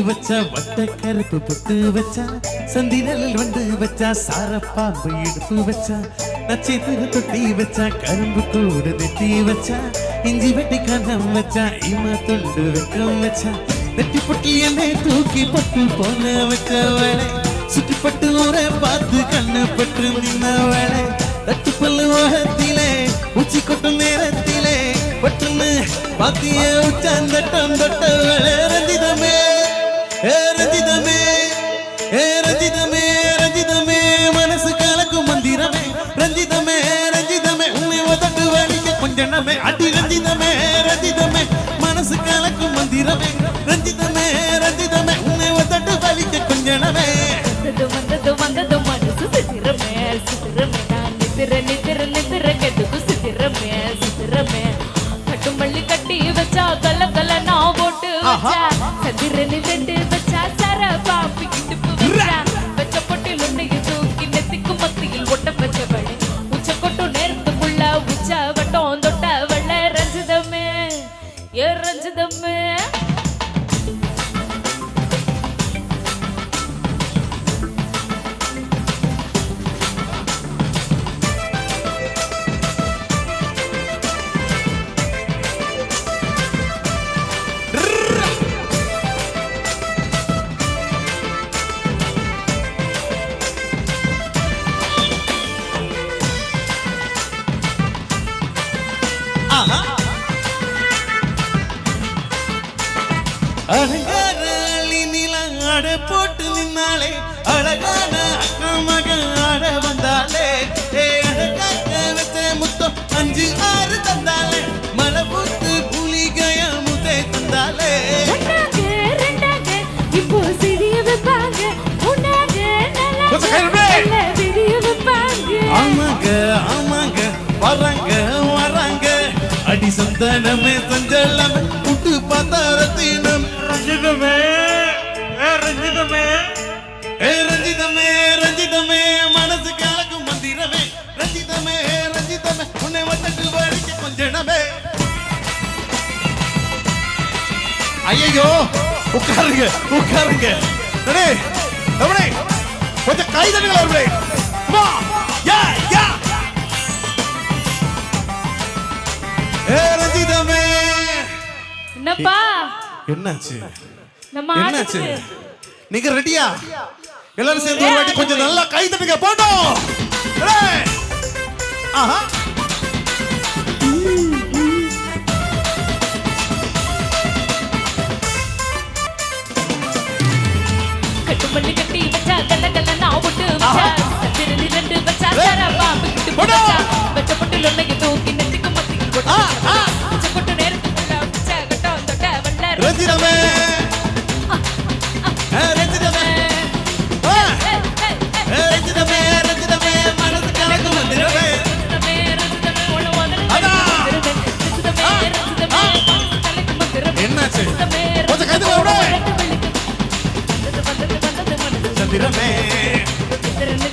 வச்சா வட்ட கருப்பு பொட்டு வச்சா சந்திரலில் வந்து வச்சா சாரப்பாம்பு இடுப்பு வச்சா நட்சத்திர தொட்டி வச்சா கரும்பு கூட நெட்டி வச்சா இஞ்சி வெட்டி கண்ணம் வச்சா இமா துண்டு வெக்கம் வச்சா நெட்டி பொட்டி என்னை தூக்கி பட்டு போன வச்ச வேலை சுற்றி பட்டு ஊரை பார்த்து கண்ணு பட்டு நின்ன வேலை தட்டு பல்லு ஓகத்திலே உச்சி கொட்டும் நேரத்திலே பட்டுன்னு பாத்திய உச்சாந்தட்டம் தொட்ட வேலை ரஞ்சிதமே ரஞ்சிதமே ரஞ்சிதமே ரஞ்சிதமே மனசு கலக்கும் மந்திரமே ரஞ்சிதமே ரஞ்சிதமே உன்னை உதட்டு வலிக்க கொஞ்சமே அடி ரஞ்சிதமே ரஞ்சிதமே மனசு கலக்கும் மந்திரமே ரஞ்சிதமே ரஞ்சிதமே உன்னை உதட்டு வலிக்க கொஞ்சமே வந்தது வந்தது மனசு சித்திரமே சித்திரமே நான் நித்திர நித்திர நித்திர கெட்டுக்கு சித்திரமே சித்திரமே கட்டு மல்லி கட்டி வச்சா கல்ல கல்ல நான் போட்டு வச்சா சந்திரனி ரெண்டு வச்சா சர பாப்பி கிட்டுப்பு வச்சா வச்ச பொட்டில் உன்னைய தூக்கி நெத்திக்கு மத்தியில் ஒட்ட வச்ச வழி உச்ச கொட்டு நேரத்துக்குள்ள உச்ச வட்டம் தொட்ட வள்ள ரஞ்சிதமே ஏ ரஞ்சிதமே அழகான நில ஆட போட்டு நின்னாலே அழகான அக்கா மகன் ஆட வந்தாலே அழகாக்க வச்ச முத்தம் 5 6 தந்தாலே மலை பூத்து புலிகைய முதை தந்தாலே இப்போ சிறிய வைப்பாங்க ஆமாங்க ஆமாங்க வராங்க வராங்க அடி சந்தானமே சஞ்சலமே புட்டு பாத்தாரத்தினம் ரஞ்சிதமே ரஞ்சிதமே ரஞ்சிதமே ரஞ்சிதமே மனசு கலக்கும் மந்திரமே ரஞ்சிதமே ரஞ்சிதமே உன்னை வட்டட்டு வடிக்க கொஞ்சமே ஐயோ உட்காருங்க உட்காருங்க கொஞ்சம் கைதட்டுங்களே ரஞ்சிதமே என்னப்பா என்னாச்சு நம்ம என்னாச்சு நீங்க ரெடியா எல்லாரும் சேர்ந்து ஒரு வாட்டி கொஞ்சம் நல்லா கை தட்டுங்க போட்டோம் ஆஹா கட்டுமல்லி கட்டி வச்சா கல்ல கல்ல நான் போட்டு வச்சா சந்திரனி ரெண்டு வச்சா சர பாம்பு கிட்டு வச்சா வச்ச பொட்டில் உன்னைய தூக்கி நெத்திக்கு மத்தியில் போட்டு உச்ச கொட்டு நேரத்துக்குள்ள உச்ச கட்டம் தொட்ட வள்ள ரஞ்சிதமே ரஞ்சிதமே ரஞ்சிதமே ரஞ்சிதமே மனசு கலக்கும் மந்திரமே ரஞ்சிதமே ரஞ்சிதமே உன்னை வதட்டு ரஞ்சிதமே கலக்கும் மந்திரமே என்னாச்சு கொஞ்சம் கை தட்டுங்க வந்தது வந்தது வந்தது மனசு சந்திரமே சித்திரமே